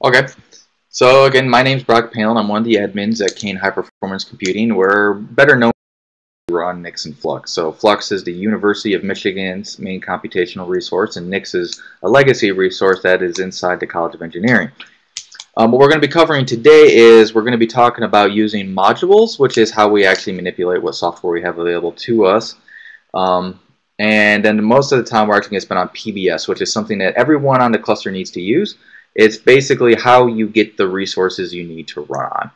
Okay, so again, my name's Brock Palin. I'm one of the admins at Kane High Performance Computing. We're better known to run Nix and Flux. So Flux is the University of Michigan's main computational resource, and Nix is a legacy resource that is inside the College of Engineering. What we're going to be covering today is we're going to be talking about using modules, which is how we actually manipulate what software we have available to us. And then most of the time we're actually going to spend on PBS, which is something that everyone on the cluster needs to use. It's basically how you get the resources you need to run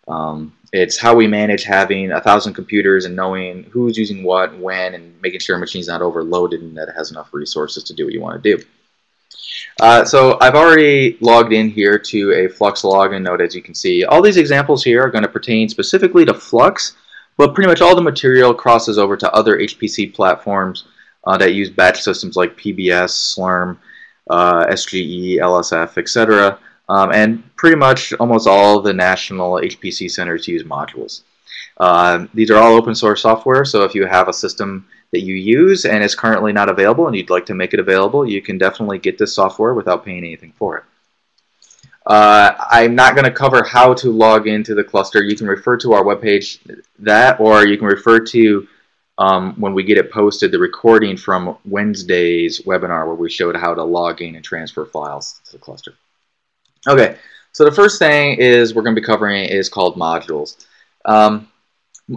on. It's how we manage having 1,000 computers and knowing who's using what, when, and making sure a machine's not overloaded and that it has enough resources to do what you want to do. So I've already logged in here to a Flux login node, as you can see. All these examples here are going to pertain specifically to Flux, but pretty much all the material crosses over to other HPC platforms that use batch systems like PBS, Slurm, SGE, LSF, etc. And pretty much almost all the national HPC centers use modules. These are all open source software, so if you have a system that you use and is currently not available and you'd like to make it available, you can definitely get this software without paying anything for it. I'm not going to cover how to log into the cluster. You can refer to our webpage or you can refer to when we get it posted, the recording from Wednesday's webinar where we showed how to log in and transfer files to the cluster. Okay, so the first thing is we're going to be covering is called modules.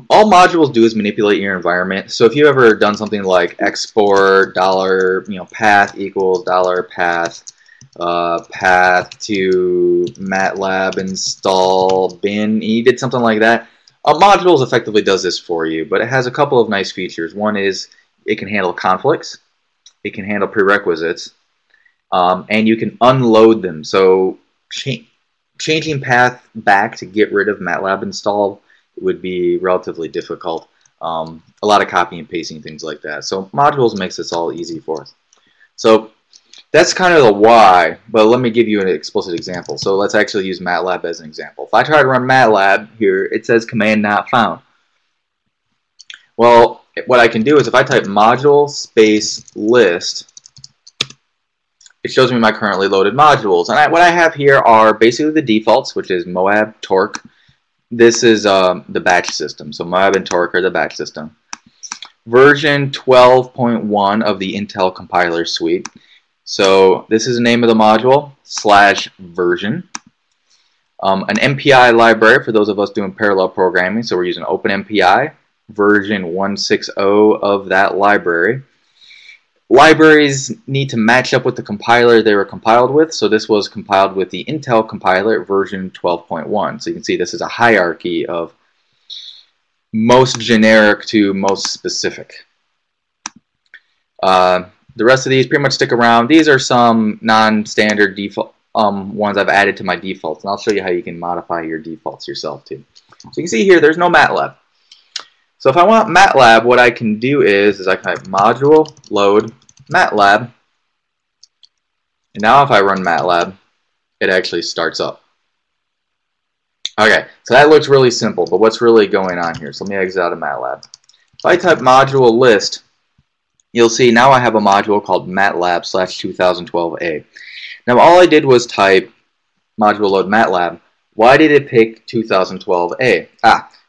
All modules do is manipulate your environment. So if you've ever done something like export $path equals $path path to MATLAB install bin, you did something like that. Modules effectively does this for you, but it has a couple of nice features. One is it can handle conflicts, it can handle prerequisites, and you can unload them. So changing path back to get rid of MATLAB install would be relatively difficult. A lot of copying and pasting, things like that. So modules makes this all easy for us. So that's kind of the why, but let me give you an explicit example. So let's actually use MATLAB as an example. If I try to run MATLAB here, it says command not found. Well, what I can do is if I type module space list, it shows me my currently loaded modules. And what I have here are basically the defaults, which is Moab, Torque. This is the batch system. So Moab and Torque are the batch system. Version 12.1 of the Intel compiler suite. So this is the name of the module / version. An MPI library for those of us doing parallel programming. So we're using OpenMPI, version 160 of that library. Libraries need to match up with the compiler they were compiled with. So this was compiled with the Intel compiler version 12.1. So you can see this is a hierarchy of most generic to most specific. The rest of these pretty much stick around. These are some non-standard default ones I've added to my defaults, and I'll show you how you can modify your defaults yourself too. So you can see here there's no MATLAB. So if I want MATLAB, what I can do is I can type module load MATLAB, and now if I run MATLAB, it actually starts up. Okay, so that looks really simple, but what's really going on here? So let me exit out of MATLAB. If I type module list, you'll see now I have a module called MATLAB / 2012A. Now all I did was type module load MATLAB. Why did it pick 2012A?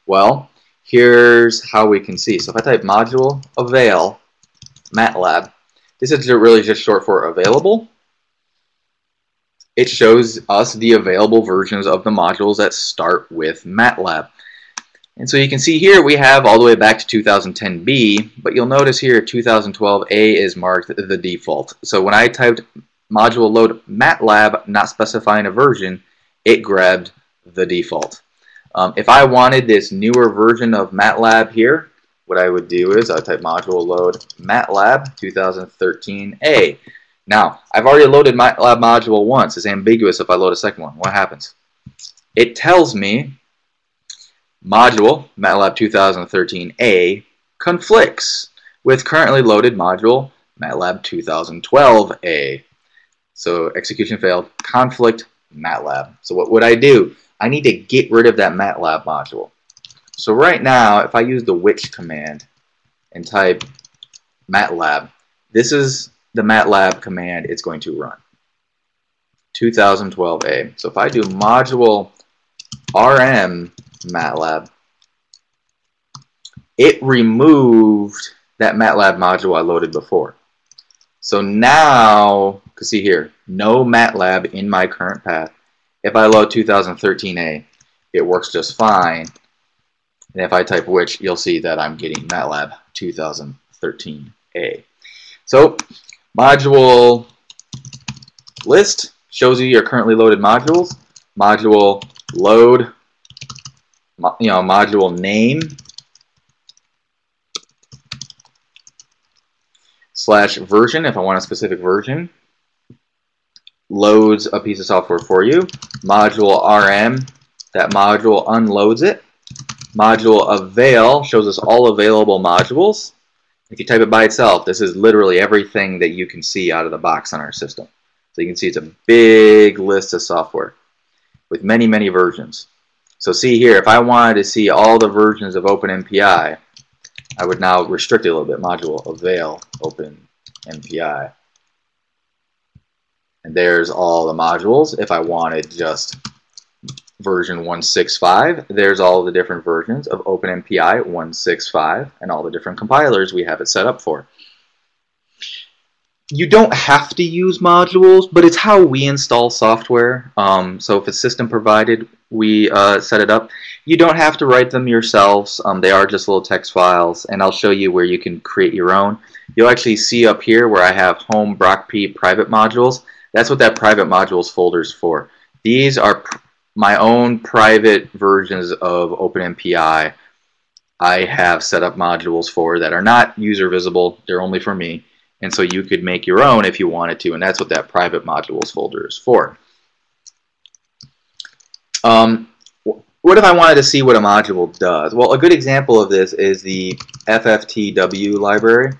Well, here's how we can see. So if I type module avail MATLAB, this is really just short for available. It shows us the available versions of the modules that start with MATLAB. And so you can see here we have all the way back to 2010B, but you'll notice here 2012A is marked the default. So when I typed module load MATLAB, not specifying a version, it grabbed the default. If I wanted this newer version of MATLAB here, what I would do is I would type module load MATLAB 2013A. Now, I've already loaded MATLAB module once. It's ambiguous if I load a second one. What happens? It tells me module MATLAB 2013A conflicts with currently loaded module MATLAB 2012A. So execution failed, conflict MATLAB. So what would I do? I need to get rid of that MATLAB module. So right now, if I use the which command and type MATLAB, this is the MATLAB command it's going to run. 2012A. So if I do module RM MATLAB, it removed that MATLAB module I loaded before. So now, you can see here, no MATLAB in my current path. If I load 2013A, it works just fine. And if I type which, you'll see that I'm getting MATLAB 2013A. So module list shows you your currently loaded modules. Module load, module name / version if I want a specific version. Loads a piece of software for you. Module RM, that module unloads it. Module avail shows us all available modules. If you type it by itself, this is literally everything that you can see out of the box on our system. So you can see it's a big list of software with many, many versions. So see here, if I wanted to see all the versions of OpenMPI, I would now restrict it a little bit. Module avail OpenMPI. And there's all the modules. If I wanted just version 165, there's all the different versions of OpenMPI 165 and all the different compilers we have it set up for. You don't have to use modules, but it's how we install software. So if it's system provided, we set it up. You don't have to write them yourselves. They are just little text files, and I'll show you where you can create your own. You'll actually see up here where I have home BrockP private modules. That's what that private modules folder is for. These are my own private versions of OpenMPI. I have set up modules for that are not user visible. They're only for me. And so you could make your own if you wanted to, and that's what that private modules folder is for. What if I wanted to see what a module does? Well, a good example of this is the FFTW library.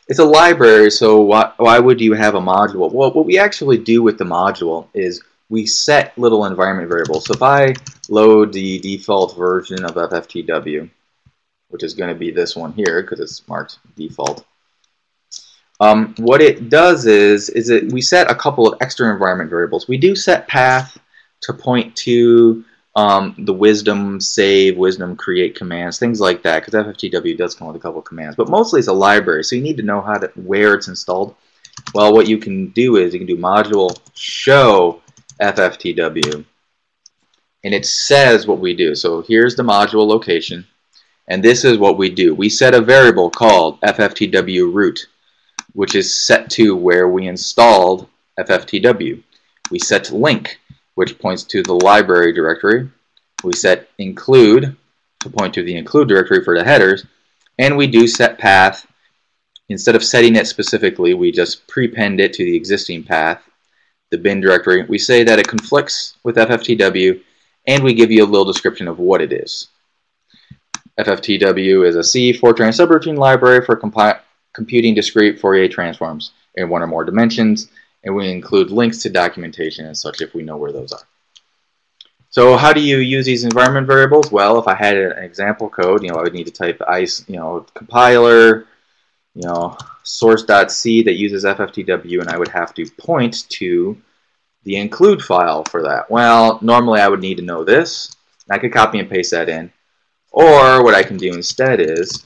It's a library, so why would you have a module? Well, what we actually do with the module is we set little environment variables. So if I load the default version of FFTW, which is going to be this one here because it's marked default, what it does is we set a couple of extra environment variables. We do set path to point to the wisdom save, wisdom create commands, things like that, because FFTW does come with a couple of commands. But mostly it's a library, so you need to know where it's installed. Well, what you can do is you can do module show FFTW, and it says what we do. So here's the module location, and this is what we do. We set a variable called FFTW root, which is set to where we installed FFTW. We set link, which points to the library directory. We set include to point to the include directory for the headers, and we do set path. Instead of setting it specifically, we just prepend it to the existing path, the bin directory. We say that it conflicts with FFTW, and we give you a little description of what it is. FFTW is a C Fortran subroutine library for computing discrete Fourier transforms in one or more dimensions, and we include links to documentation and such if we know where those are. So how do you use these environment variables? Well, if I had an example code, I would need to type compiler, source.c that uses FFTW, and I would have to point to the include file for that. Well, normally I would need to know this. I could copy and paste that in. Or what I can do instead is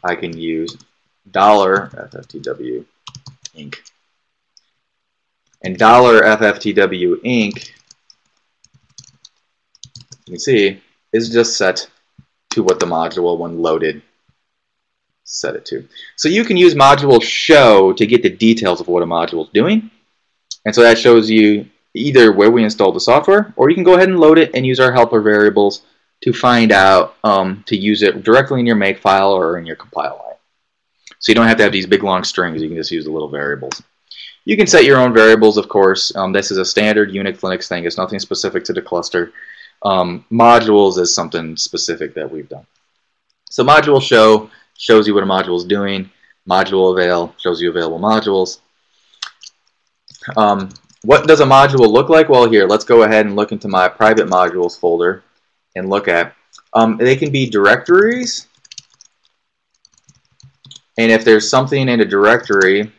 I can use $FFTW inc. And $FFTW inc, you can see, is just set to what the module, when loaded, set it to. So you can use module show to get the details of what a module is doing. And so that shows you either where we installed the software, or you can go ahead and load it and use our helper variables to find out to use it directly in your make file or in your compile line. So you don't have to have these big long strings. You can just use the little variables. You can set your own variables, of course. This is a standard Unix Linux thing. It's nothing specific to the cluster. Modules is something specific that we've done. So module show shows you what a module is doing. Module avail shows you available modules. What does a module look like? Well, here, let's go ahead and look into my private modules folder and look at. They can be directories. And if there's something in a directory,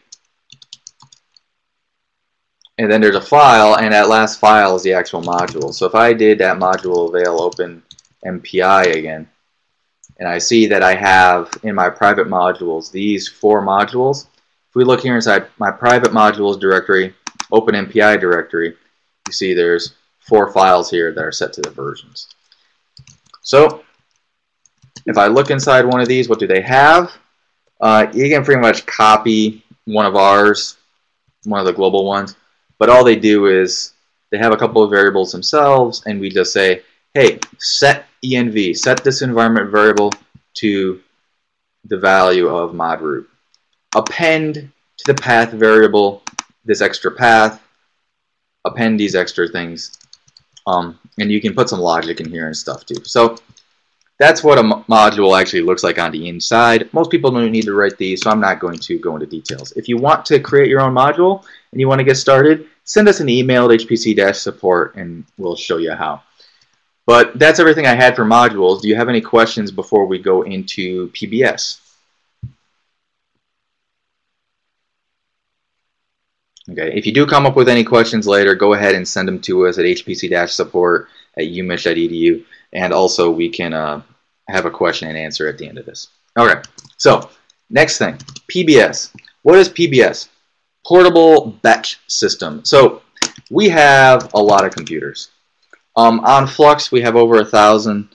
and then there's a file, and that last file is the actual module. So if I did that module avail open MPI again, and I see that I have in my private modules these 4 modules. If we look here inside my private modules directory, open MPI directory, you see there's 4 files here that are set to the versions. So if I look inside one of these, what do they have? You can pretty much copy one of ours, one of the global ones, but all they do is they have a couple of variables themselves, and we just say, hey, set env, set this environment variable to the value of mod root. Append to the path variable this extra path, append these extra things, and you can put some logic in here and stuff too. So that's what a module actually looks like on the inside. Most people don't need to write these, so I'm not going to go into details. If you want to create your own module and you want to get started, send us an email at hpc-support and we'll show you how. But that's everything I had for modules. Do you have any questions before we go into PBS? Okay, if you do come up with any questions later, go ahead and send them to us at hpc-support@umich.edu, and also we can have a question and answer at the end of this. Okay, so next thing, PBS. What is PBS? Portable Batch System. So we have a lot of computers. On Flux, we have over 1,000.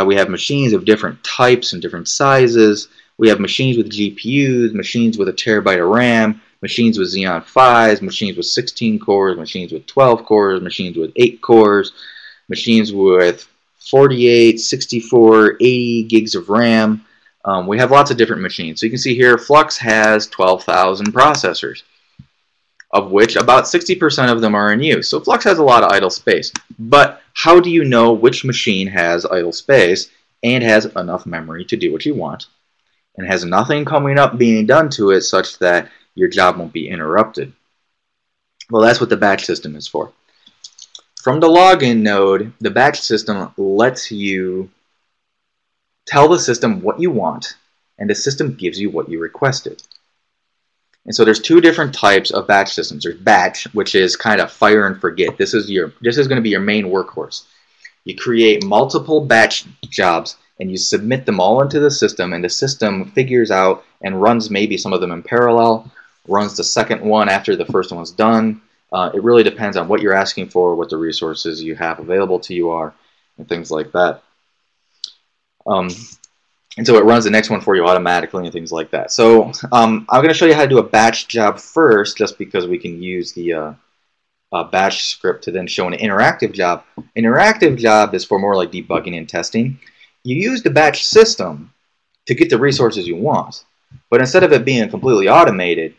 We have machines of different types and different sizes. We have machines with GPUs, machines with 1 terabyte of RAM, machines with Xeon Phis, machines with 16 cores, machines with 12 cores, machines with 8 cores, machines with 48, 64, 80 gigs of RAM. We have lots of different machines. So you can see here, Flux has 12,000 processors, of which about 60% of them are in use. So Flux has a lot of idle space. But how do you know which machine has idle space and has enough memory to do what you want and has nothing coming up being done to it such that your job won't be interrupted? Well, that's what the batch system is for. From the login node, the batch system lets you tell the system what you want, and the system gives you what you requested. And so there's 2 different types of batch systems. There's batch, which is kind of fire and forget. This is going to be your main workhorse. You create multiple batch jobs and you submit them all into the system, and the system figures out and runs maybe some of them in parallel, runs the second one after the first one's done. It really depends on what you're asking for, what the resources you have available to you are, and things like that. And so it runs the next one for you automatically and things like that. So I'm going to show you how to do a batch job first, just because we can use the batch script to then show an interactive job. Interactive job is for more like debugging and testing. You use the batch system to get the resources you want, but instead of it being completely automated,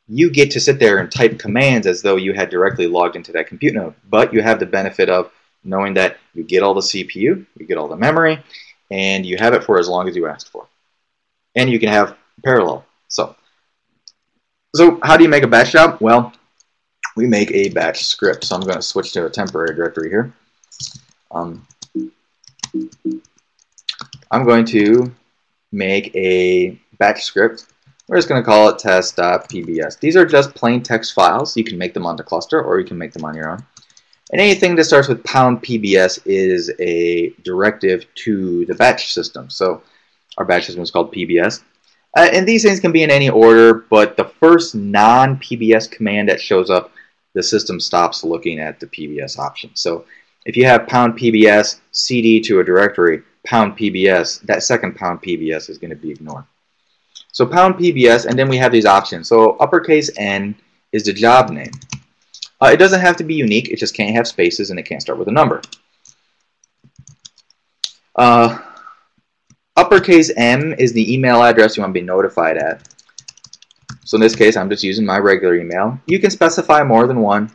you get to sit there and type commands as though you had directly logged into that compute node. But you have the benefit of knowing that you get all the CPU, you get all the memory, and you have it for as long as you asked for. And you can have parallel. So how do you make a batch job? Well, we make a batch script. So I'm going to switch to a temporary directory here. I'm going to make a batch script. We're just going to call it test.pbs. These are just plain text files. You can make them on the cluster or you can make them on your own. And anything that starts with #PBS is a directive to the batch system. So our batch system is called PBS. And these things can be in any order, but the first non-PBS command that shows up, the system stops looking at the PBS option. So if you have #PBS cd to a directory, #PBS, that second #PBS is going to be ignored. So #PBS, and then we have these options. So uppercase N is the job name. It doesn't have to be unique, it just can't have spaces and it can't start with a number. Uppercase M is the email address you want to be notified at. So in this case, I'm just using my regular email. You can specify more than one.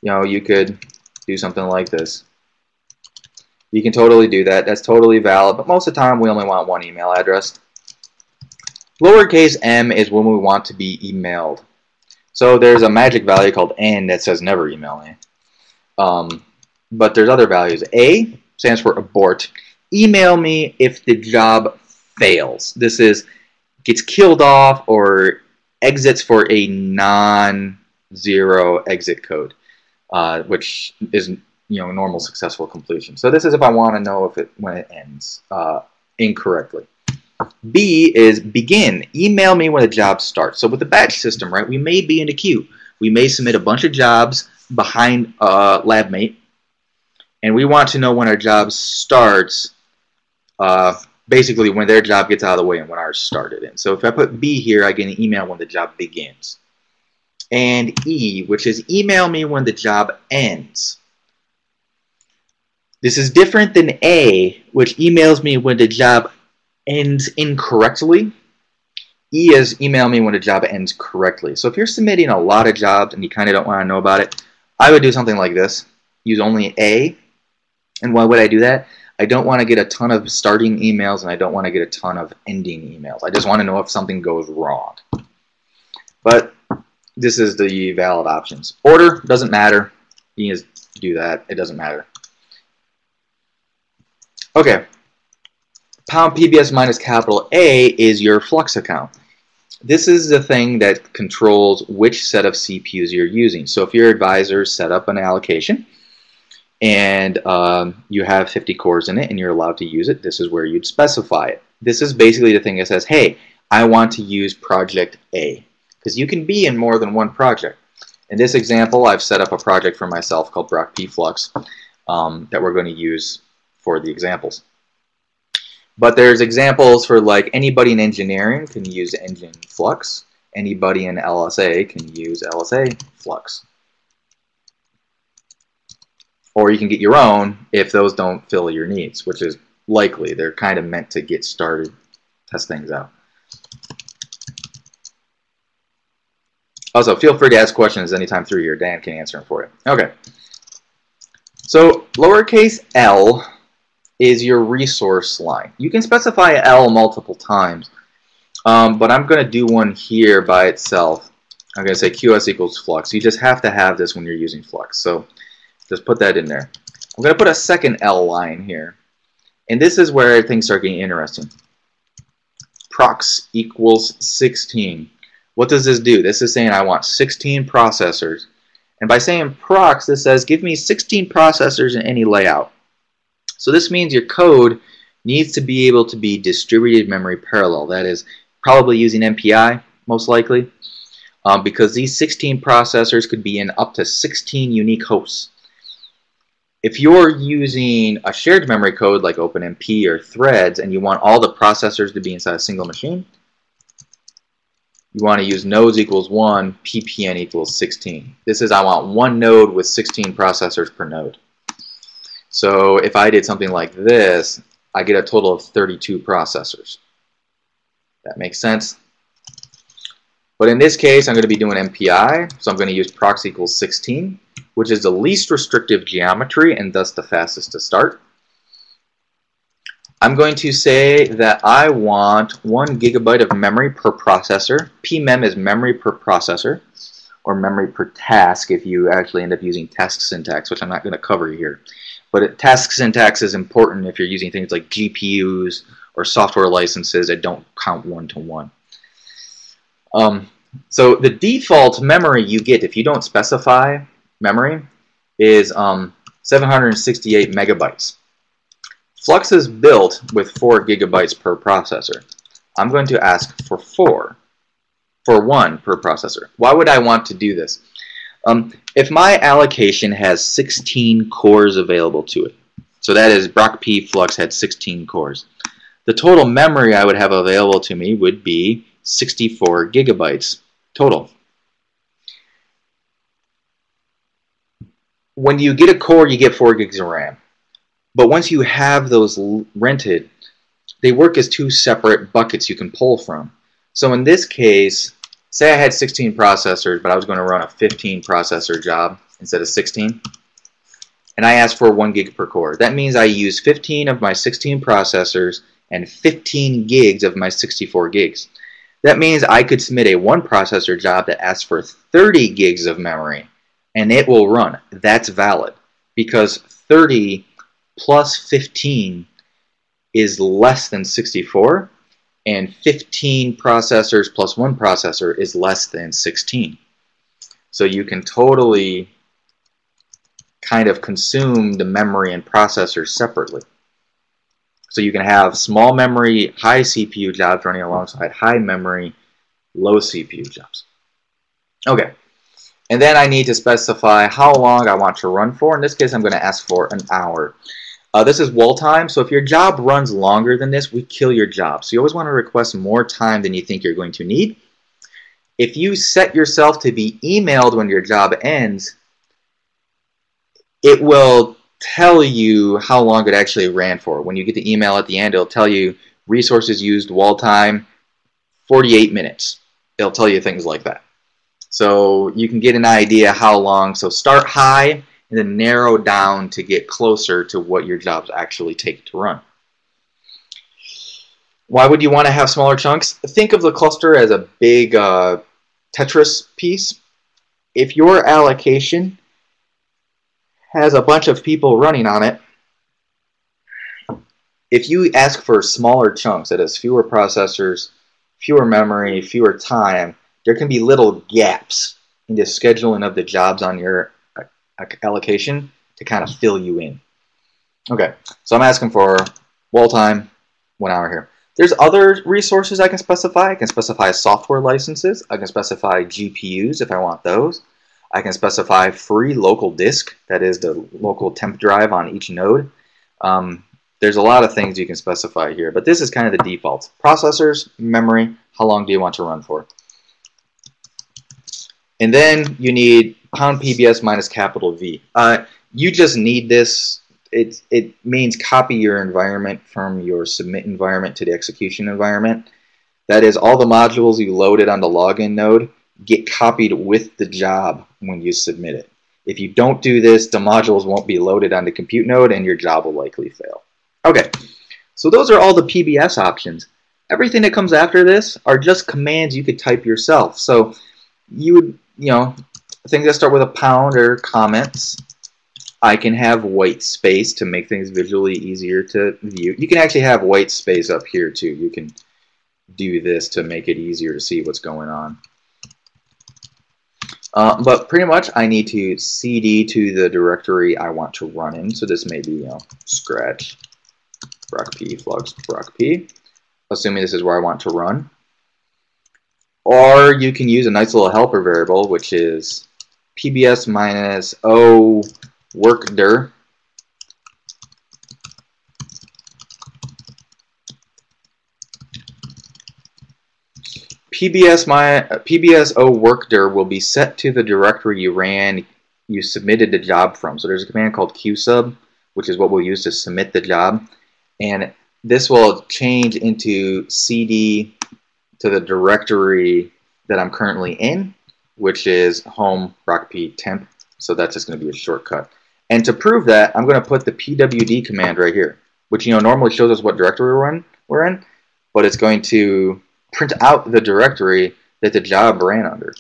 You know, you could do something like this. You can totally do that. That's totally valid, but most of the time we only want one email address. Lowercase m is when we want to be emailed. So there's a magic value called N that says never email me. But there's other values. A stands for abort. Email me if the job fails. This is gets killed off or exits for a non 0 exit code, which is normal successful completion. So this is if I want to know when it ends incorrectly. B is begin. Email me when a job starts. So with the batch system, right, we may be in a queue. We may submit a bunch of jobs behind LabMate, and we want to know when our job starts, basically when their job gets out of the way and when ours started in. So if I put B here, I get an email when the job begins. And E, which is email me when the job ends. This is different than A, which emails me when the job ends incorrectly. E is email me when the job ends correctly. So if you're submitting a lot of jobs and you kind of don't want to know about it, I would do something like this. Use only A. And why would I do that? I don't want to get a ton of starting emails and I don't want to get a ton of ending emails. I just want to know if something goes wrong. But this is the valid options. Order doesn't matter. You can just do that. It doesn't matter. Okay. Pound PBS minus capital A is your Flux account. This is the thing that controls which set of CPUs you're using. So if your advisor set up an allocation and you have 50 cores in it and you're allowed to use it, this is where you'd specify it. This is basically the thing that says, hey, I want to use project A. Because you can be in more than one project. In this example, I've set up a project for myself called Brock P Flux that we're going to use for the examples. But there's examples for like anybody in engineering can use engine flux. Anybody in LSA can use LSA flux. Or you can get your own if those don't fill your needs, which is likely. They're kind of meant to get started, test things out. Also, feel free to ask questions anytime through here. Dan can answer them for you. Okay. So lowercase l is your resource line. You can specify L multiple times, but I'm going to do one here by itself. I'm going to say QS equals flux. You just have to have this when you're using flux. So just put that in there. I'm going to put a second L line here. And this is where things start getting interesting. Prox equals 16. What does this do? This is saying I want 16 processors. And by saying prox, this says give me 16 processors in any layout. So this means your code needs to be able to be distributed memory parallel. That is probably using MPI, most likely, because these 16 processors could be in up to 16 unique hosts. If you're using a shared memory code like OpenMP or Threads and you want all the processors to be inside a single machine, you want to use nodes equals 1, ppn equals 16. This is I want one node with 16 processors per node. So if I did something like this, I get a total of 32 processors. That makes sense? But in this case, I'm going to be doing MPI, so I'm going to use prox equals 16, which is the least restrictive geometry and thus the fastest to start. I'm going to say that I want 1 GB of memory per processor. PMEM is memory per processor, or memory per task if you actually end up using task syntax, which I'm not going to cover here. But task syntax is important if you're using things like GPUs or software licenses that don't count one-to-one. So the default memory you get if you don't specify memory is 768 megabytes. Flux is built with 4 gigabytes per processor. I'm going to ask for 1 per processor. Why would I want to do this? If my allocation has 16 cores available to it, so that is Brock P Flux had 16 cores, the total memory I would have available to me would be 64 gigabytes total. When you get a core, you get 4 gigs of RAM. But once you have those rented, they work as 2 separate buckets you can pull from. So in this case, say I had 16 processors, but I was going to run a 15 processor job instead of 16. And I asked for 1 gig per core. That means I use 15 of my 16 processors and 15 gigs of my 64 gigs. That means I could submit a 1 processor job that asks for 30 gigs of memory, and it will run. That's valid, because 30 plus 15 is less than 64, and 15 processors plus 1 processor is less than 16. So you can totally kind of consume the memory and processors separately. So you can have small memory, high CPU jobs running alongside high memory, low CPU jobs. Okay, and then I need to specify how long I want to run for. In this case, I'm going to ask for an hour. This is wall time, so if your job runs longer than this, we kill your job. So you always want to request more time than you think you're going to need. If you set yourself to be emailed when your job ends, it will tell you how long it actually ran for. When you get the email at the end, it'll tell you resources used, wall time, 48 minutes. It'll tell you things like that. So you can get an idea how long. So start high and then narrow down to get closer to what your jobs actually take to run. Why would you want to have smaller chunks? Think of the cluster as a big Tetris piece. If your allocation has a bunch of people running on it, if you ask for smaller chunks, that is fewer processors, fewer memory, fewer time, there can be little gaps in the scheduling of the jobs on your allocation to kind of fill you in. Okay, so I'm asking for wall time, 1 hour here. There's other resources I can specify. I can specify software licenses. I can specify GPUs if I want those. I can specify free local disk, that is the local temp drive on each node. There's a lot of things you can specify here, but this is kind of the default. Processors, memory, how long do you want to run for? And then you need #PBS minus capital V. You just need this. It means copy your environment from your submit environment to the execution environment. That is, all the modules you loaded on the login node get copied with the job when you submit it. If you don't do this, the modules won't be loaded on the compute node and your job will likely fail. Okay, so those are all the PBS options. Everything that comes after this are just commands you could type yourself. So you would, things that start with a pound or comments. I can have white space to make things visually easier to view. You can actually have white space up here too. You can do this to make it easier to see what's going on. But pretty much I need to cd to the directory I want to run in. So this may be scratch brocp flux brocp, assuming this is where I want to run. Or you can use a nice little helper variable, which is PBS minus O workdir. PBS O workdir will be set to the directory you submitted the job from. So there's a command called qsub, which is what we'll use to submit the job, and this will change into cd to the directory that I'm currently in, which is home brocp temp. So that's just going to be a shortcut. And to prove that, I'm going to put the pwd command right here, which normally shows us what directory we're in, but it's going to print out the directory that the job ran under.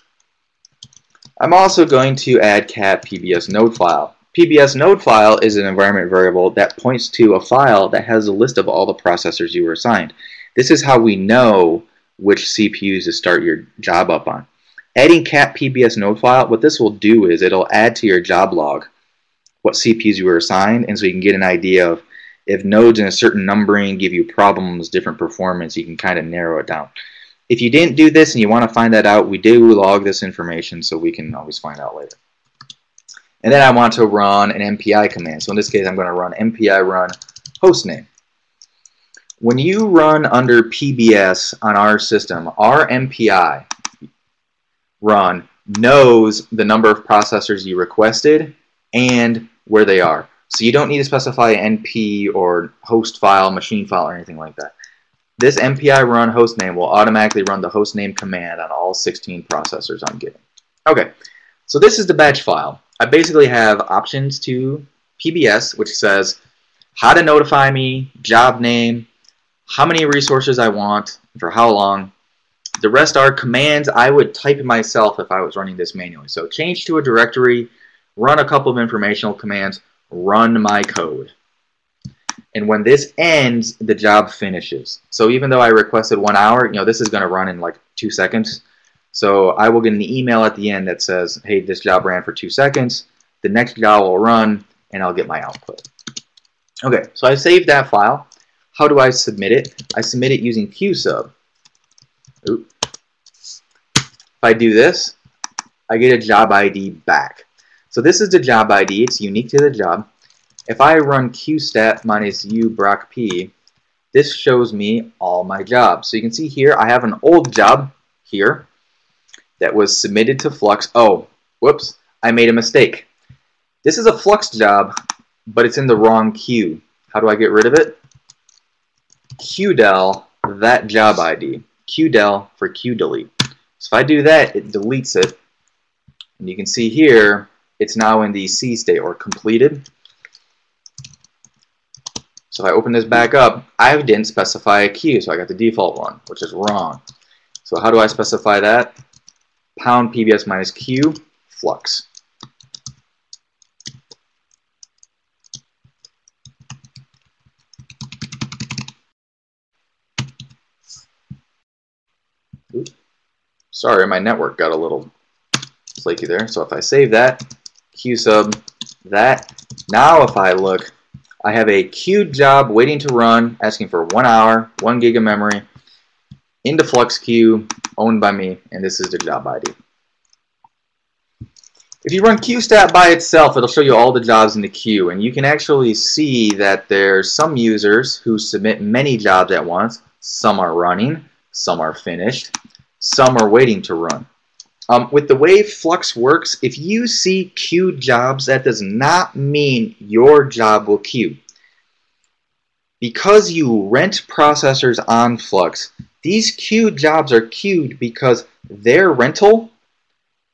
I'm also going to add cat PBS node file. PBS node file is an environment variable that points to a file that has a list of all the processors you were assigned. This is how we know which CPUs to start your job up on. Adding cat PBS node file, what this will do is it'll add to your job log what CPUs you were assigned, and so you can get an idea of if nodes in a certain numbering give you problems, different performance, you can kind of narrow it down. If you didn't do this and you want to find that out, we do log this information so we can always find out later. And then I want to run an MPI command. So in this case, I'm going to run MPI run hostname. When you run under PBS on our system, our MPI run knows the number of processors you requested and where they are. So you don't need to specify NP or host file, machine file, or anything like that. This MPI run hostname will automatically run the hostname command on all 16 processors I'm getting. Okay, so this is the batch file. I basically have options to PBS, which says how to notify me, job name, how many resources I want, for how long. The rest are commands I would type myself if I was running this manually. So change to a directory, run a couple of informational commands, run my code. And when this ends, the job finishes. So even though I requested 1 hour, this is going to run in like 2 seconds. So I will get an email at the end that says, hey, this job ran for 2 seconds. The next job will run, and I'll get my output. Okay, so I saved that file. How do I submit it? I submit it using QSub. Oops. If I do this, I get a job ID back. So this is the job ID. It's unique to the job. If I run qstat minus u broc p, this shows me all my jobs. So you can see here I have an old job here that was submitted to Flux. Oh, whoops, I made a mistake. This is a Flux job, but it's in the wrong queue. How do I get rid of it? qdel that job ID. qdel for qdelete. So if I do that, it deletes it. And you can see here, it's now in the C state, or completed. So if I open this back up, I didn't specify a queue, so I got the default one, which is wrong. So how do I specify that? Pound PBS minus Q, Flux. Oops. Sorry, my network got a little flaky there. So if I save that, QSub that, now if I look, I have a queued job waiting to run, asking for 1 hour, 1 gig of memory, into Flux queue, owned by me, and this is the job ID. If you run qstat by itself, it'll show you all the jobs in the queue, and you can actually see that there's some users who submit many jobs at once. Some are running, some are finished, some are waiting to run. With the way Flux works, if you see queued jobs, that does not mean your job will queue. Because you rent processors on Flux, these queued jobs are queued because their rental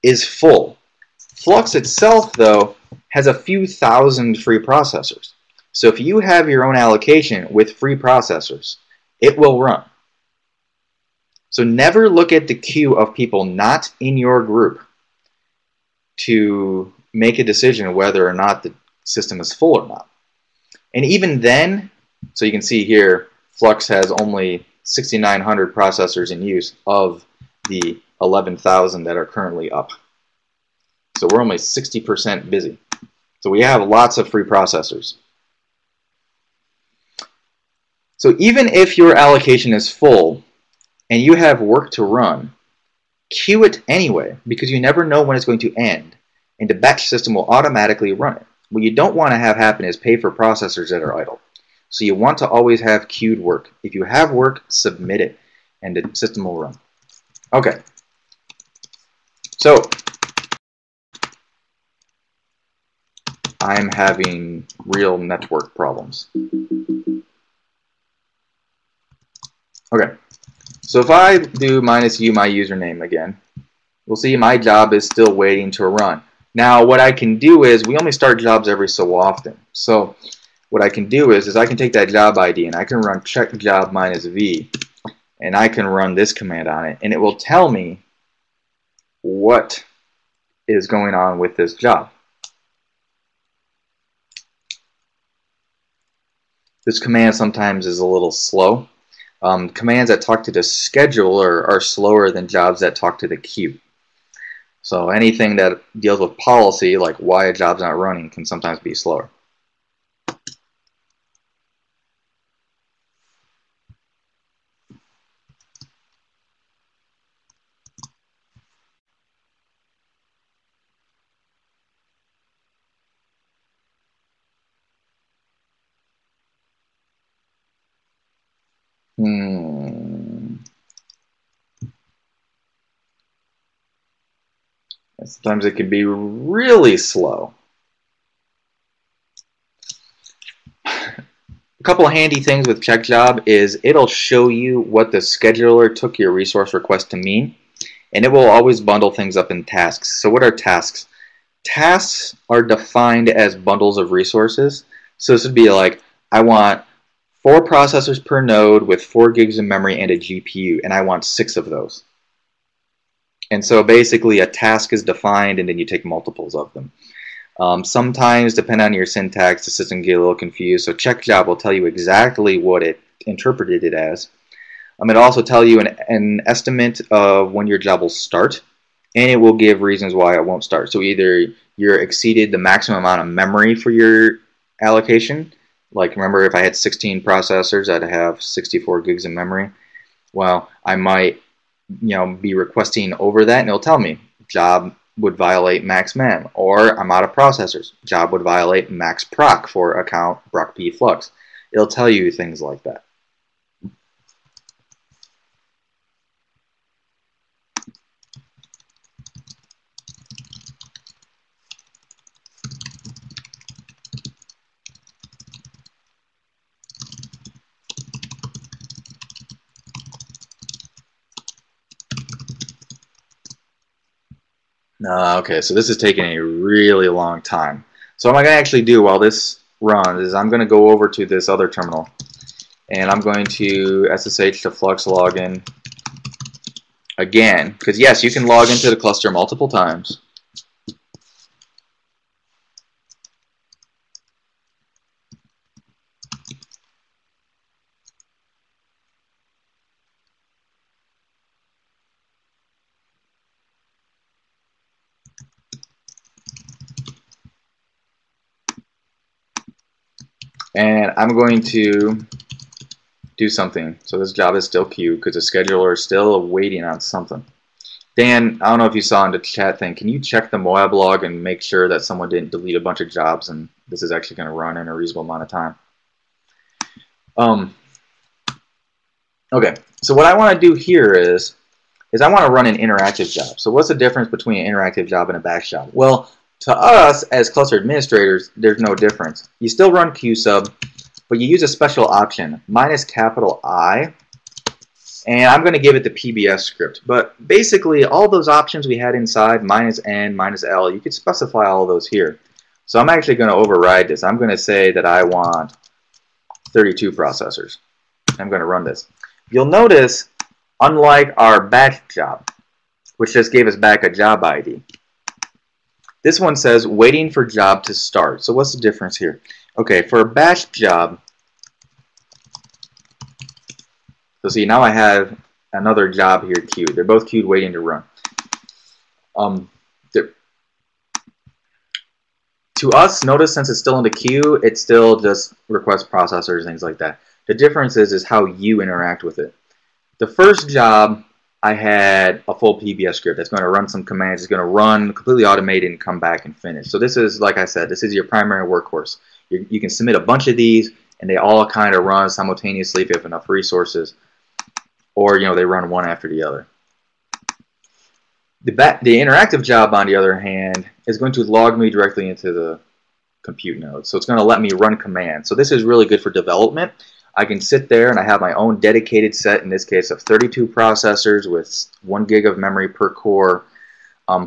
is full. Flux itself, though, has a few thousand free processors. So if you have your own allocation with free processors, it will run. So never look at the queue of people not in your group to make a decision whether or not the system is full or not. And even then, so you can see here, Flux has only 6,900 processors in use of the 11,000 that are currently up. So we're only 60% busy. So we have lots of free processors. So even if your allocation is full, and you have work to run, queue it anyway, because you never know when it's going to end, and the batch system will automatically run it. What you don't want to have happen is pay for processors that are idle. So you want to always have queued work. If you have work, submit it, and the system will run. Okay. So I'm having real network problems. Okay. So if I do minus u my username again, we'll see my job is still waiting to run. Now what I can do is, we only start jobs every so often. So what I can do is I can take that job ID and I can run check job minus v, and I can run this command on it, and it will tell me what is going on with this job. This command sometimes is a little slow. Commands that talk to the scheduler are slower than jobs that talk to the queue. So anything that deals with policy, like why a job's not running, can sometimes be slower. Sometimes it can be really slow. A couple of handy things with check job is it'll show you what the scheduler took your resource request to mean, and it will always bundle things up in tasks. So what are tasks? Tasks are defined as bundles of resources. So this would be like, I want 4 processors per node with 4 gigs of memory and a GPU, and I want 6 of those. And so basically a task is defined and then you take multiples of them. Sometimes, depending on your syntax, the system can get a little confused. So check job will tell you exactly what it interpreted it as. It'll also tell you an estimate of when your job will start, and it will give reasons why it won't start. So either you're exceeded the maximum amount of memory for your allocation. Like, remember, if I had 16 processors, I'd have 64 gigs of memory. Well, I might, be requesting over that, and it'll tell me job would violate max mem, or I'm out of processors. Job would violate max proc for account broc p flux. It'll tell you things like that. Okay, so this is taking a really long time. So what I'm going to actually do while this runs is I'm going to go over to this other terminal, and I'm going to SSH to Flux login again, because yes, you can log into the cluster multiple times. And I'm going to do something. So this job is still queued because the scheduler is still waiting on something. Dan, I don't know if you saw in the chat thing, can you check the Moab log and make sure that someone didn't delete a bunch of jobs and this is actually going to run in a reasonable amount of time? Okay, so what I want to do here is I want to run an interactive job. So what's the difference between an interactive job and a batch job? Well, to us, as cluster administrators, there's no difference. You still run qsub, but you use a special option, -I, and I'm going to give it the PBS script. But basically, all those options we had inside, -N, -L, you could specify all those here. So I'm actually going to override this. I'm going to say that I want 32 processors. I'm going to run this. You'll notice, unlike our batch job, which just gave us back a job ID, this one says waiting for job to start. So what's the difference here? Okay, for a batch job, so see, now I have another job here queued. They're both queued waiting to run. To us, notice since it's still in the queue, it still just requests processors, things like that. The difference is how you interact with it. The first job, I had a full PBS script that's going to run some commands. It's going to run completely automated and come back and finish. So this is, like I said, this is your primary workhorse. You can submit a bunch of these, and they all kind of run simultaneously if you have enough resources, or they run one after the other. The interactive job, on the other hand, is going to log me directly into the compute node. So it's going to let me run commands. So this is really good for development. I can sit there and I have my own dedicated set, in this case of 32 processors with 1 gig of memory per core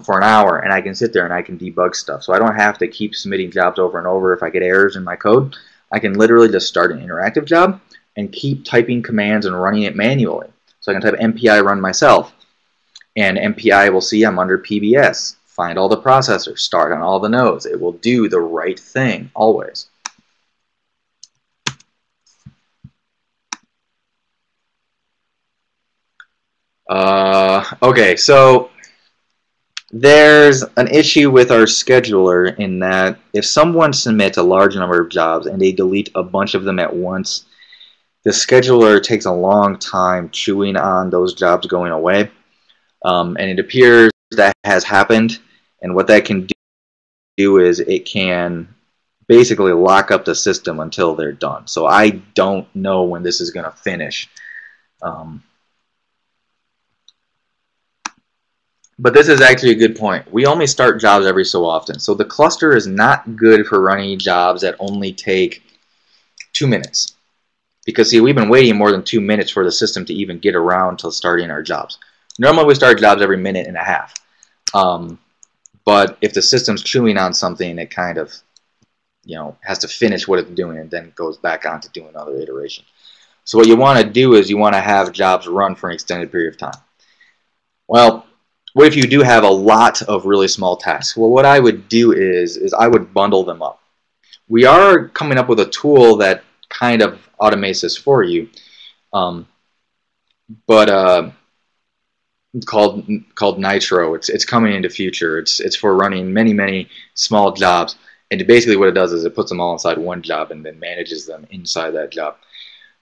for an hour, and I can sit there and I can debug stuff. So I don't have to keep submitting jobs over and over if I get errors in my code. I can literally just start an interactive job and keep typing commands and running it manually. So I can type MPI run myself, and MPI will see I'm under PBS, find all the processors, start on all the nodes. It will do the right thing always. Okay, so there's an issue with our scheduler in that if someone submits a large number of jobs and they delete a bunch of them at once, the scheduler takes a long time chewing on those jobs going away. And it appears that has happened, and what that can do is it can basically lock up the system until they're done. So I don't know when this is going to finish. But this is actually a good point. We only start jobs every so often. So the cluster is not good for running jobs that only take 2 minutes. Because see, we've been waiting more than 2 minutes for the system to even get around to starting our jobs. Normally we start jobs every minute and a half. But if the system's chewing on something, it kind of has to finish what it's doing and then goes back on to do another iteration. So what you want to do is you want to have jobs run for an extended period of time. Well, what if you do have a lot of really small tasks? Well, what I would do is I would bundle them up. We are coming up with a tool that kind of automates this for you. but called Nitro. It's coming into future. It's for running many small jobs, and basically what it does is it puts them all inside one job and then manages them inside that job.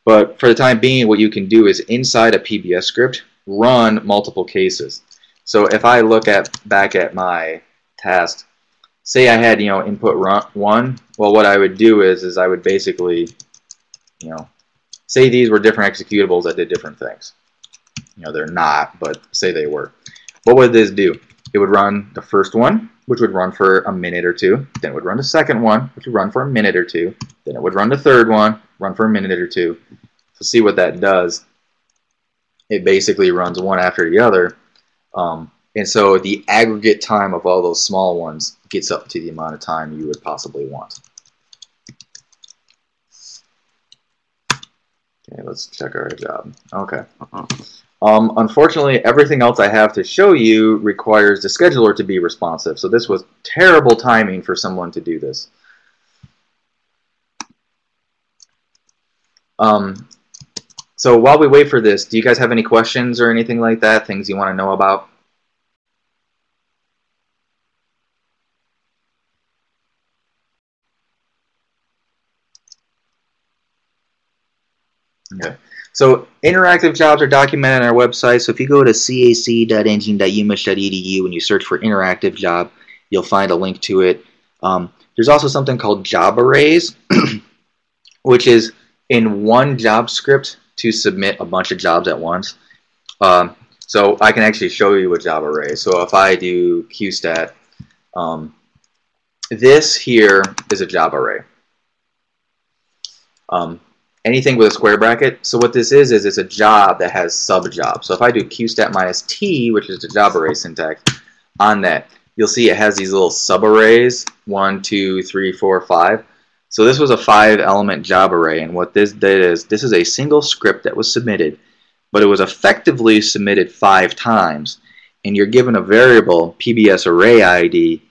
But for the time being, what you can do is inside a PBS script run multiple cases. So if I look back at my task, say I had input one. Well, what I would do is I would basically say these were different executables that did different things. They're not, but say they were. What would this do? It would run the first one, which would run for a minute or two. Then it would run the second one, which would run for a minute or two. Then it would run the third one, run for a minute or two. So see what that does. It basically runs one after the other. And so the aggregate time of all those small ones gets up to the amount of time you would possibly want. Okay, let's check our job. Okay. Unfortunately, everything else I have to show you requires the scheduler to be responsive. So this was terrible timing for someone to do this. So while we wait for this, do you guys have any questions or anything like that? Things you want to know about? Okay. So interactive jobs are documented on our website. So if you go to cac.engine.umich.edu and you search for interactive job, you'll find a link to it. There's also something called job arrays, which is in one job script to submit a bunch of jobs at once. So I can actually show you a job array. So if I do qstat, this here is a job array. Anything with a square bracket. So what this is it's a job that has sub-jobs. So if I do qstat minus t, which is the job array syntax, on that, you'll see it has these little sub-arrays, 1, 2, 3, 4, 5. So this was a 5-element job array, and what this did is this is a single script that was submitted, but it was effectively submitted 5 times, and you're given a variable PBS array ID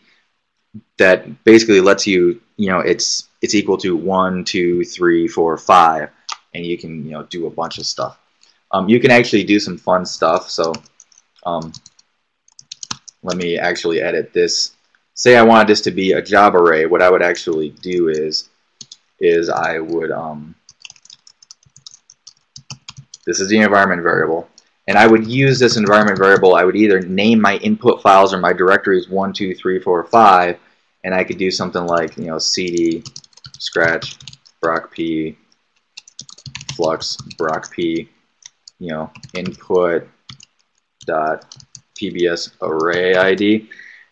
that basically lets you, it's equal to 1, 2, 3, 4, 5, and you can do a bunch of stuff. You can actually do some fun stuff. So let me actually edit this. Say I wanted this to be a job array. What I would actually do is I would this is the environment variable, and I would use this environment variable. I would either name my input files or my directories 1, 2, 3, 4, 5, and I could do something like cd scratch broc p flux broc p input dot pbs array id.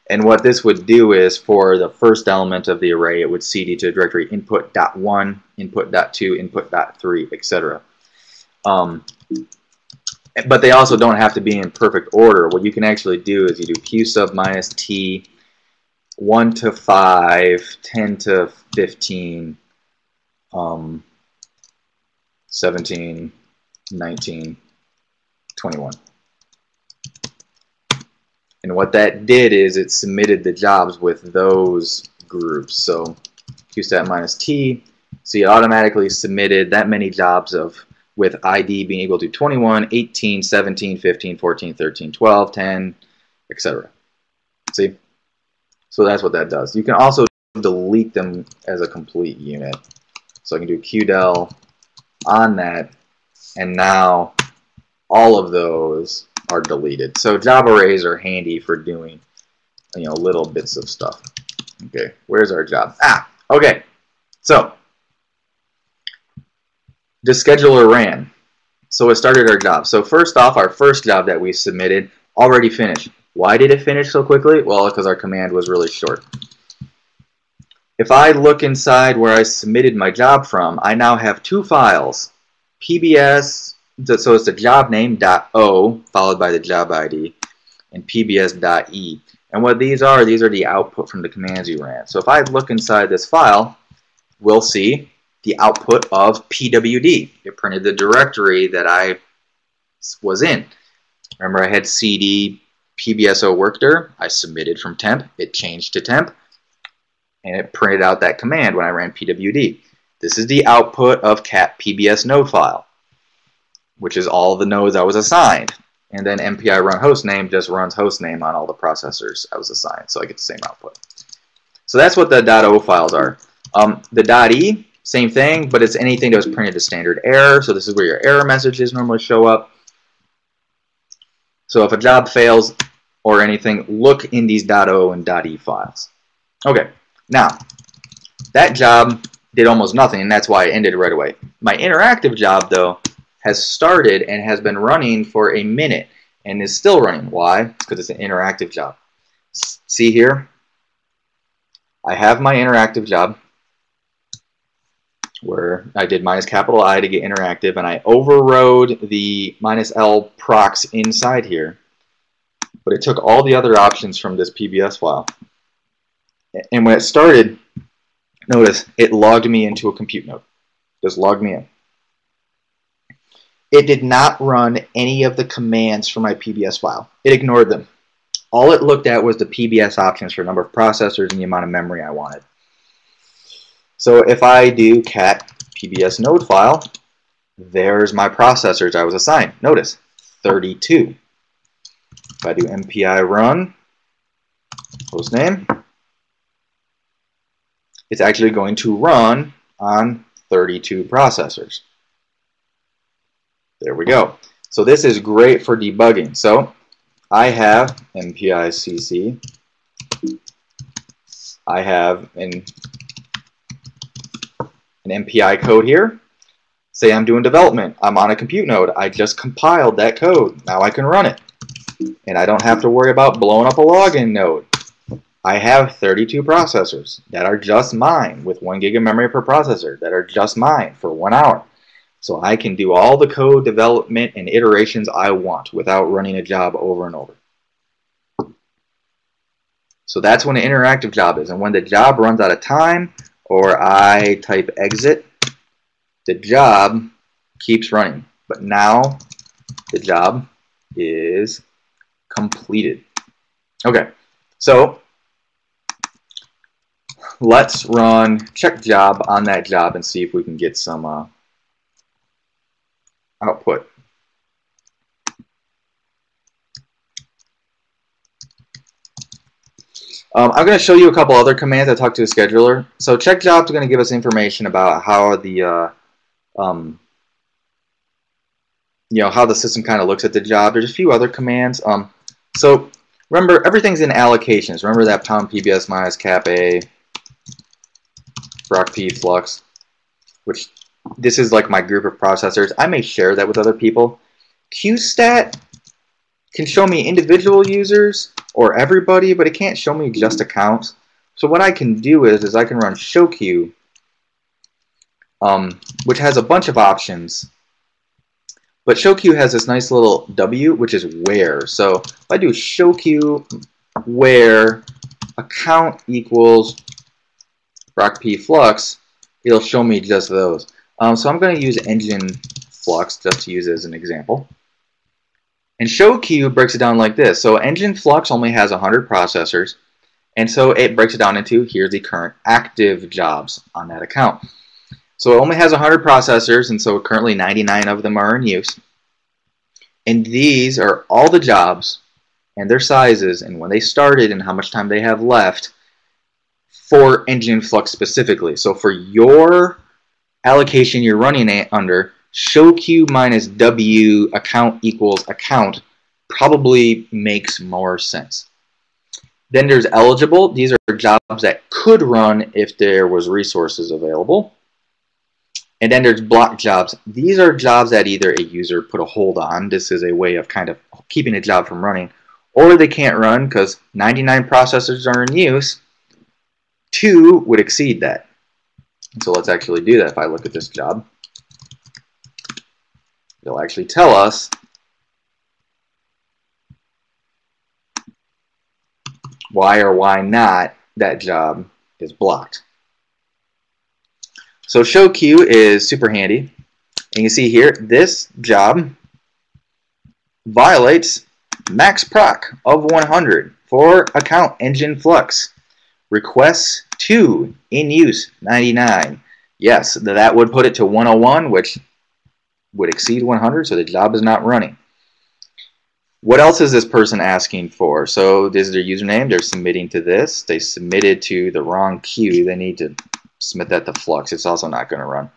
And what this would do is for the first element of the array, it would cd to the directory input.1, input.2, input.3, etc. But they also don't have to be in perfect order. What you can actually do is you do q sub minus t 1 to 5, 10 to 15, 17, 19, 21. And what that did is it submitted the jobs with those groups. So qstat minus t, so it automatically submitted that many jobs with ID being equal to 21, 18, 17, 15, 14, 13, 12, 10, etc. See? So that's what that does. You can also delete them as a complete unit. So I can do qdel on that, and now all of those are deleted. So job arrays are handy for doing little bits of stuff. Okay, where's our job? Okay. So the scheduler ran. So it started our job. So first off, our first job that we submitted already finished. Why did it finish so quickly? Well, because our command was really short. If I look inside where I submitted my job from, I now have 2 files. PBS, so it's the job name .o followed by the job ID, and pbs.e. And what these are the output from the commands you ran. So if I look inside this file, we'll see the output of pwd. It printed the directory that I was in. Remember, I had cd pbso workdir. I submitted from temp. It changed to temp, and it printed out that command when I ran pwd. This is the output of cat pbs node file. which is all the nodes I was assigned. And then MPI run hostname just runs hostname on all the processors I was assigned, so I get the same output. So that's what the .o files are. The .e, same thing, but it's anything that was printed as standard error. So this is where your error messages normally show up. So if a job fails or anything, look in these .o and .e files. Okay, now that job did almost nothing, and that's why it ended right away. My interactive job, though, has started and has been running for a minute and is still running. Why? Because it's an interactive job. See here? I have my interactive job where I did -I to get interactive, and I overrode the -L procs inside here, but it took all the other options from this PBS file. And when it started, notice it logged me into a compute node. Just logged me in. It did not run any of the commands from my PBS file. It ignored them. All it looked at was the PBS options for number of processors and the amount of memory I wanted. So if I do cat PBS node file, there's my processors I was assigned. Notice, 32. If I do MPI run hostname, it's actually going to run on 32 processors. There we go. So this is great for debugging. So I have MPI CC. I have an MPI code here. Say I'm doing development. I'm on a compute node. I just compiled that code. Now I can run it. And I don't have to worry about blowing up a login node. I have 32 processors that are just mine with 1 gig of memory per processor that are just mine for 1 hour. So I can do all the code development and iterations I want without running a job over and over. So that's when an interactive job is. And when the job runs out of time, or I type exit, the job keeps running. But now the job is completed. Okay, so let's run check job on that job and see if we can get some output. I'm going to show you a couple other commands. I talked to a scheduler. So check jobs are going to give us information about how the how the system kind of looks at the job. There's a few other commands. So remember, everything's in allocations. Remember that pound PBS minus cap A, proc P flux, which this is like my group of processors. I may share that with other people. QStat can show me individual users or everybody, but it can't show me just accounts. So what I can do is I can run showq, which has a bunch of options. But showq has this nice little W, which is where. So if I do showq where account equals proc P flux, it'll show me just those. So I'm going to use engine flux just to use as an example. And showq breaks it down like this. So engine flux only has 100 processors, and so it breaks it down into here's the current active jobs on that account. So it only has 100 processors, and so currently 99 of them are in use. And these are all the jobs and their sizes and when they started and how much time they have left for engine flux specifically. So for your allocation you're running it under, showq minus W account equals account probably makes more sense. Then there's eligible. These are jobs that could run if there was resources available. And then there's block jobs. These are jobs that either a user put a hold on. This is a way of kind of keeping a job from running. Or they can't run because 99 processors are in use. 2 would exceed that. So let's actually do that. If I look at this job, it'll actually tell us why or why not that job is blocked. So showq is super handy. And you see here, this job violates max proc of 100 for account engine flux. Requests 2 in use 99. Yes, that would put it to 101, which would exceed 100, so the job is not running. What else is this person asking for? So this is their username. They're submitting to this. They submitted to the wrong queue. They need to submit that to Flux. It's also not going to run.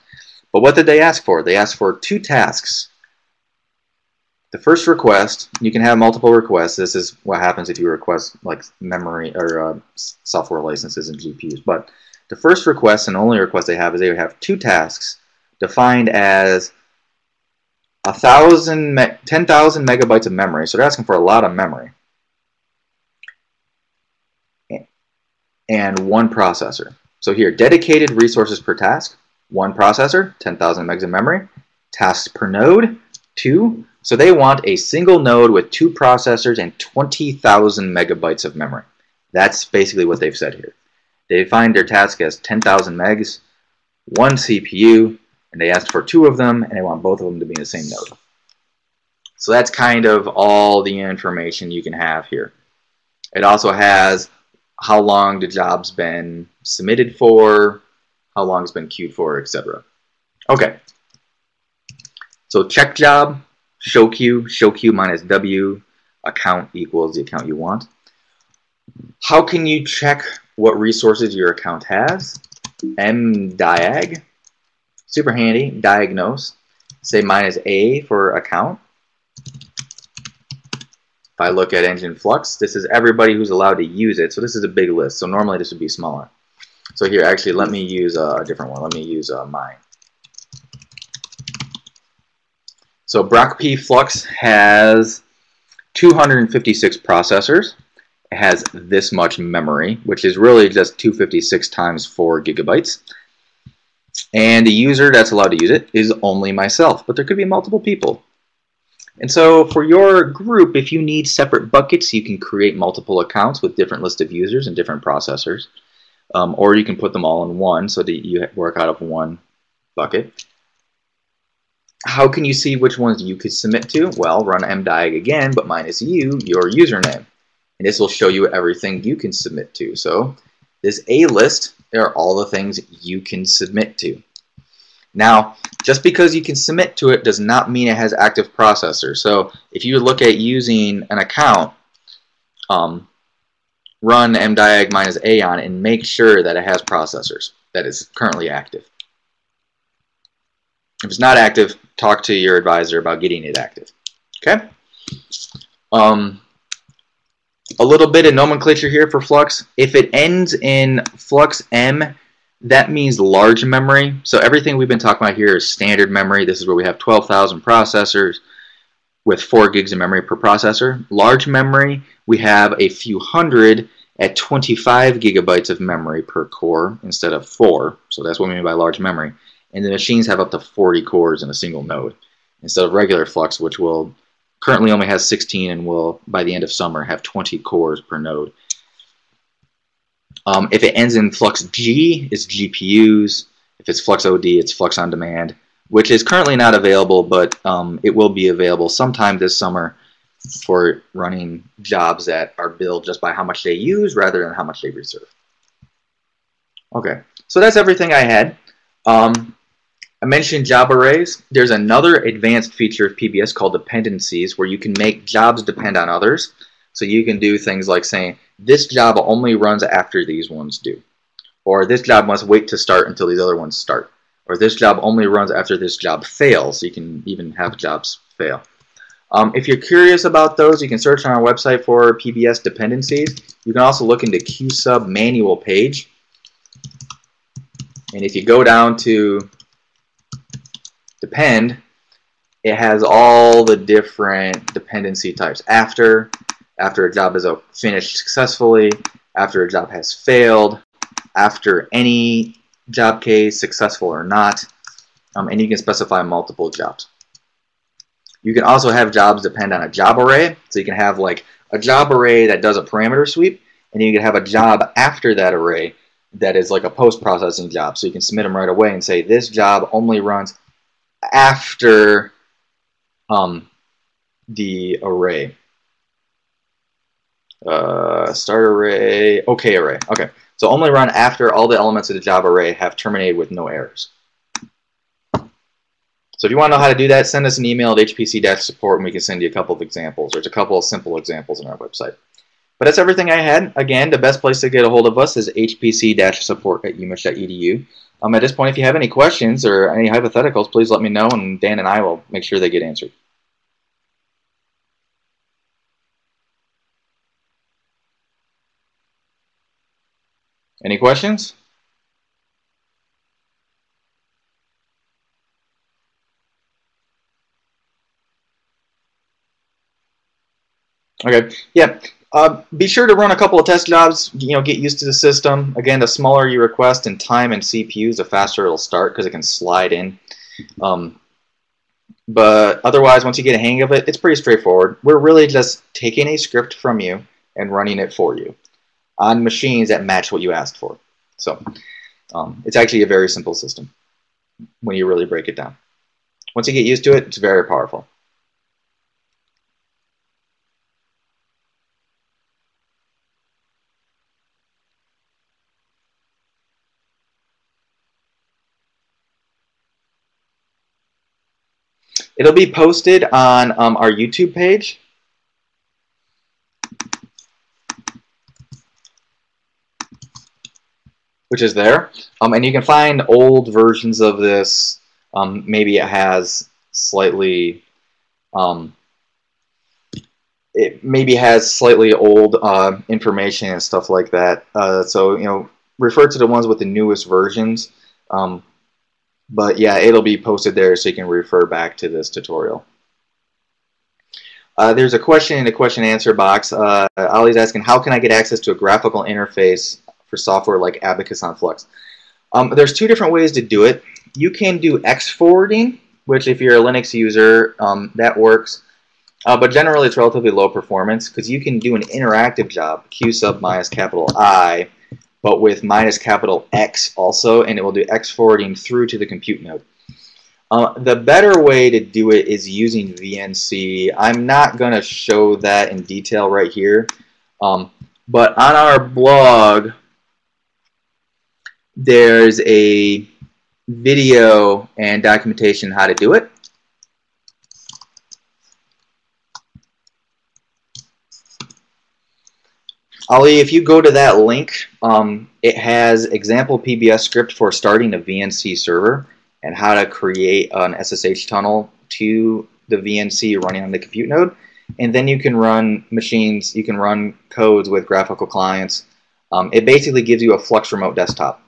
But what did they ask for? They asked for 2 tasks. The first request, you can have multiple requests. This is what happens if you request like memory or software licenses and GPUs. But the first request and only request they have is they would have 2 tasks defined as 10,000 megabytes of memory. So they're asking for a lot of memory. And 1 processor. So here, dedicated resources per task, 1 processor, 10,000 megs of memory. Tasks per node, 2. So they want a single node with 2 processors and 20,000 megabytes of memory. That's basically what they've said here. They defined their task as 10,000 megs, 1 CPU, and they asked for 2 of them, and they want both of them to be in the same node. So that's kind of all the information you can have here. It also has how long the job's been submitted for, how long it's been queued for, etc. Okay. So check job, show queue minus W, account equals the account you want. How can you check what resources your account has? mdiag, super handy, diagnose, say minus A for account. If I look at Engine Flux, this is everybody who's allowed to use it, so this is a big list, so normally this would be smaller. So here, actually, let me use a different one. Let me use mine. So Brock P Flux has 256 processors. It has this much memory, which is really just 256 times 4 gigabytes. And the user that's allowed to use it is only myself, but there could be multiple people. And so for your group, if you need separate buckets, you can create multiple accounts with different lists of users and different processors. Or you can put them all in one so that you work out of one bucket. How can you see which ones you could submit to? Well, run mdiag again, but minus your username. And this will show you everything you can submit to. So this A list are all the things you can submit to. Now, just because you can submit to it does not mean it has active processors. So if you look at using an account, run mdiag minus A on and make sure that it has processors, that is currently active. If it's not active, talk to your advisor about getting it active. Okay? A little bit of nomenclature here for Flux. If it ends in Flux M, that means large memory. So everything we've been talking about here is standard memory. This is where we have 12,000 processors with 4 gigs of memory per processor. Large memory, we have a few hundred at 25 gigabytes of memory per core instead of 4. So that's what we mean by large memory. And the machines have up to 40 cores in a single node instead of regular Flux, which will currently only has 16 and will, by the end of summer, have 20 cores per node. If it ends in Flux G, it's GPUs. If it's Flux OD, it's Flux on Demand, which is currently not available, but it will be available sometime this summer for running jobs that are billed just by how much they use rather than how much they reserve. Okay, so that's everything I had. I mentioned job arrays. There's another advanced feature of PBS called dependencies where you can make jobs depend on others. So you can do things like saying, this job only runs after these ones do. Or this job must wait to start until these other ones start. Or this job only runs after this job fails. You can even have jobs fail. If you're curious about those, you can search on our website for PBS dependencies. You can also look into QSub manual page. And if you go down to depend, it has all the different dependency types. After a job is finished successfully, after a job has failed, after any job case, successful or not, and you can specify multiple jobs. You can also have jobs depend on a job array, so you can have like a job array that does a parameter sweep, and you can have a job after that array that is like a post-processing job, so you can submit them right away and say this job only runs after the array. Start array, OK array. Okay, so only run after all the elements of the job array have terminated with no errors. So if you want to know how to do that, send us an email at hpc-support and we can send you a couple of examples. There's a couple of simple examples on our website. But that's everything I had. Again, the best place to get a hold of us is hpc-support@umich.edu. At this point, if you have any questions or any hypotheticals, please let me know, and Dan and I will make sure they get answered. Any questions? Okay, yeah. Be sure to run a couple of test jobs, get used to the system. Again, the smaller you request in time and CPUs, the faster it'll start because it can slide in. But otherwise, once you get a hang of it, it's pretty straightforward. We're really just taking a script from you and running it for you on machines that match what you asked for. So it's actually a very simple system when you really break it down. Once you get used to it, it's very powerful. It'll be posted on our YouTube page. Which is there. And you can find old versions of this. Maybe it has slightly old information and stuff like that. So refer to the ones with the newest versions. But yeah, it'll be posted there so you can refer back to this tutorial. There's a question in the question and answer box. Ollie's asking, how can I get access to a graphical interface for software like Abacus on Flux? There's two different ways to do it. You can do X forwarding, which if you're a Linux user, that works. But generally it's relatively low performance because you can do an interactive job, Q sub minus capital I, but with minus capital X also, and it will do X forwarding through to the compute node. The better way to do it is using VNC. I'm not going to show that in detail right here, but on our blog, there's a video and documentation how to do it. Ollie, if you go to that link, it has example PBS script for starting a VNC server and how to create an SSH tunnel to the VNC running on the compute node. And then you can run machines, you can run codes with graphical clients. It basically gives you a Flux remote desktop.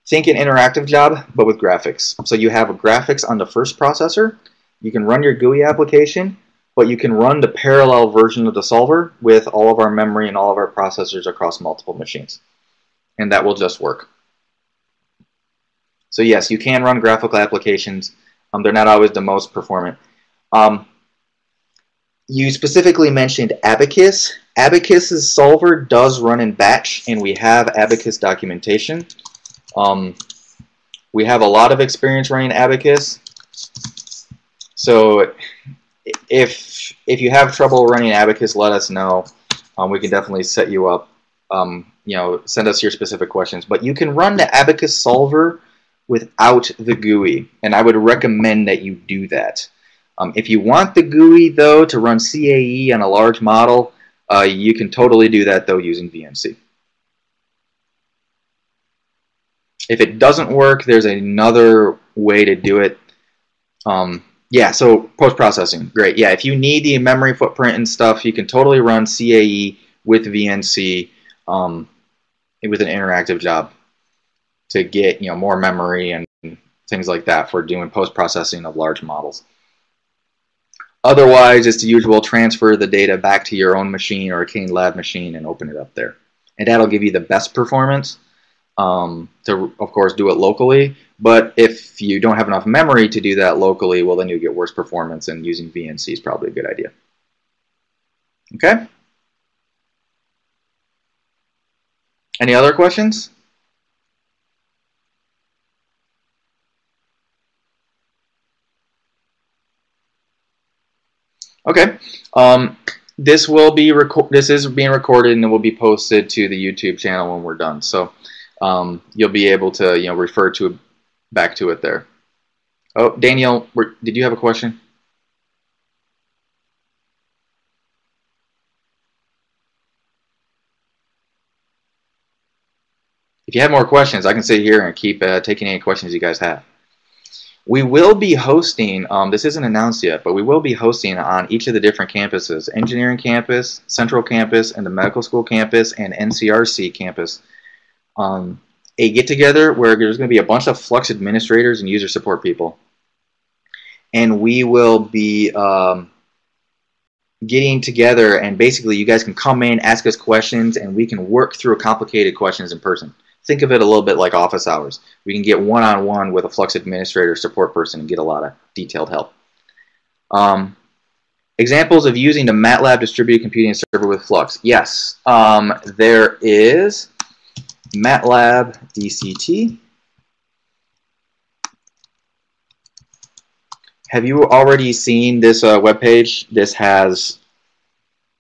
Think an interactive job, but with graphics. So you have graphics on the first processor. You can run your GUI application, but you can run the parallel version of the solver with all of our memory and all of our processors across multiple machines. And that will just work. So yes, you can run graphical applications. They're not always the most performant. You specifically mentioned Abacus. Abacus's solver does run in batch, and we have Abacus documentation. We have a lot of experience running Abacus. So if you have trouble running Abacus, let us know. We can definitely set you up. Send us your specific questions. But you can run the Abacus solver without the GUI, and I would recommend that you do that. If you want the GUI though to run CAE on a large model, you can totally do that though using VNC. If it doesn't work, there's another way to do it. Yeah, so post-processing, great. Yeah, if you need the memory footprint and stuff, you can totally run CAE with VNC with an interactive job to get more memory and things like that for doing post-processing of large models. Otherwise, it's the usual, transfer the data back to your own machine or a Kane Lab machine and open it up there. And that'll give you the best performance to, of course, do it locally. But if you don't have enough memory to do that locally, well, then you get worse performance, and using VNC is probably a good idea. Okay? Any other questions? Okay. This is being recorded and it will be posted to the YouTube channel when we're done. So you'll be able to refer back to it there. Oh, Daniel, did you have a question? If you have more questions, I can sit here and keep taking any questions you guys have. We will be hosting, this isn't announced yet, but we will be hosting on each of the different campuses, engineering campus, central campus, and the medical school campus, and NCRC campus, a get-together where there's going to be a bunch of Flux administrators and user support people. And we will be getting together, and basically you guys can come in, ask us questions, and we can work through complicated questions in person. Think of it a little bit like office hours. We can get one-on-one with a Flux administrator support person and get a lot of detailed help. Examples of using the MATLAB distributed computing server with Flux. Yes, there is MATLAB DCT. Have you already seen this webpage? This has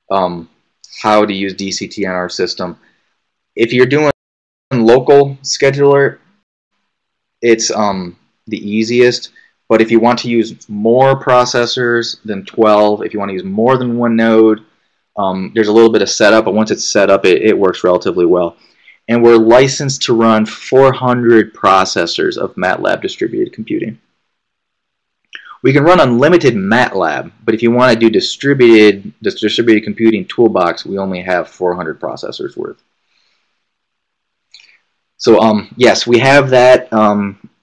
how to use DCT on our system. If you're doing local scheduler, it's the easiest. But if you want to use more processors than 12, if you want to use more than one node, there's a little bit of setup. But once it's set up, it works relatively well. And we're licensed to run 400 processors of MATLAB distributed computing. We can run unlimited MATLAB, but if you want to do this distributed computing toolbox, we only have 400 processors worth. So yes, we have that.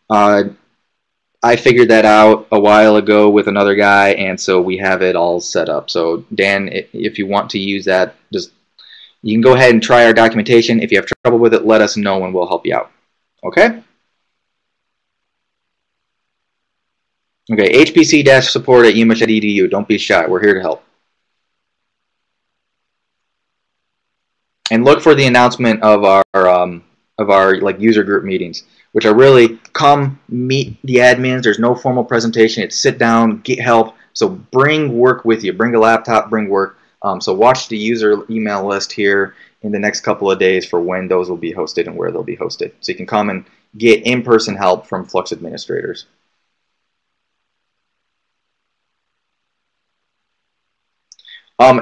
I figured that out a while ago with another guy, and so we have it all set up. So Dan, if you want to use that, you can go ahead and try our documentation. If you have trouble with it, let us know and we'll help you out. Okay? Okay, hpc-support@umch.edu. Don't be shy. We're here to help. And look for the announcement of our like user group meetings, which are really come meet the admins. There's no formal presentation. It's sit down, get help. So bring work with you. Bring a laptop, bring work. So watch the user email list here in the next couple of days for when those will be hosted and where they'll be hosted. So you can come and get in-person help from Flux administrators.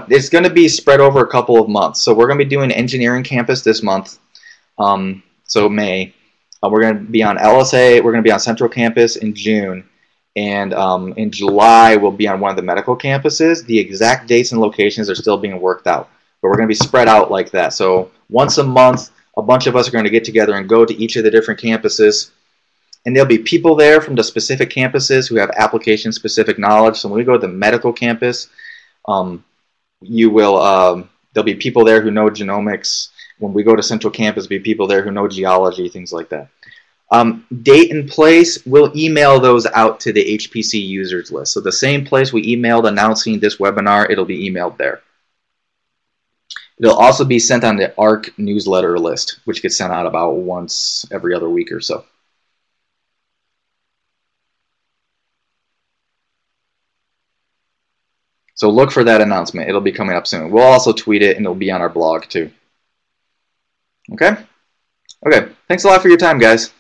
It's going to be spread over a couple of months. So we're going to be doing engineering campus this month, so May. We're going to be on LSA. We're going to be on Central Campus in June. And in July, we'll be on one of the medical campuses. The exact dates and locations are still being worked out. But we're going to be spread out like that. So once a month, a bunch of us are going to get together and go to each of the different campuses. And there'll be people there from the specific campuses who have application-specific knowledge. So when we go to the medical campus, there'll be people there who know genomics. When we go to Central Campus, there'll be people there who know geology, things like that. Date and place, we'll email those out to the HPC users list. So the same place we emailed announcing this webinar, it'll be emailed there. It'll also be sent on the ARC newsletter list, which gets sent out about once every other week or so. So look for that announcement. It'll be coming up soon. We'll also tweet it, and it'll be on our blog too. Okay? Okay. Thanks a lot for your time, guys.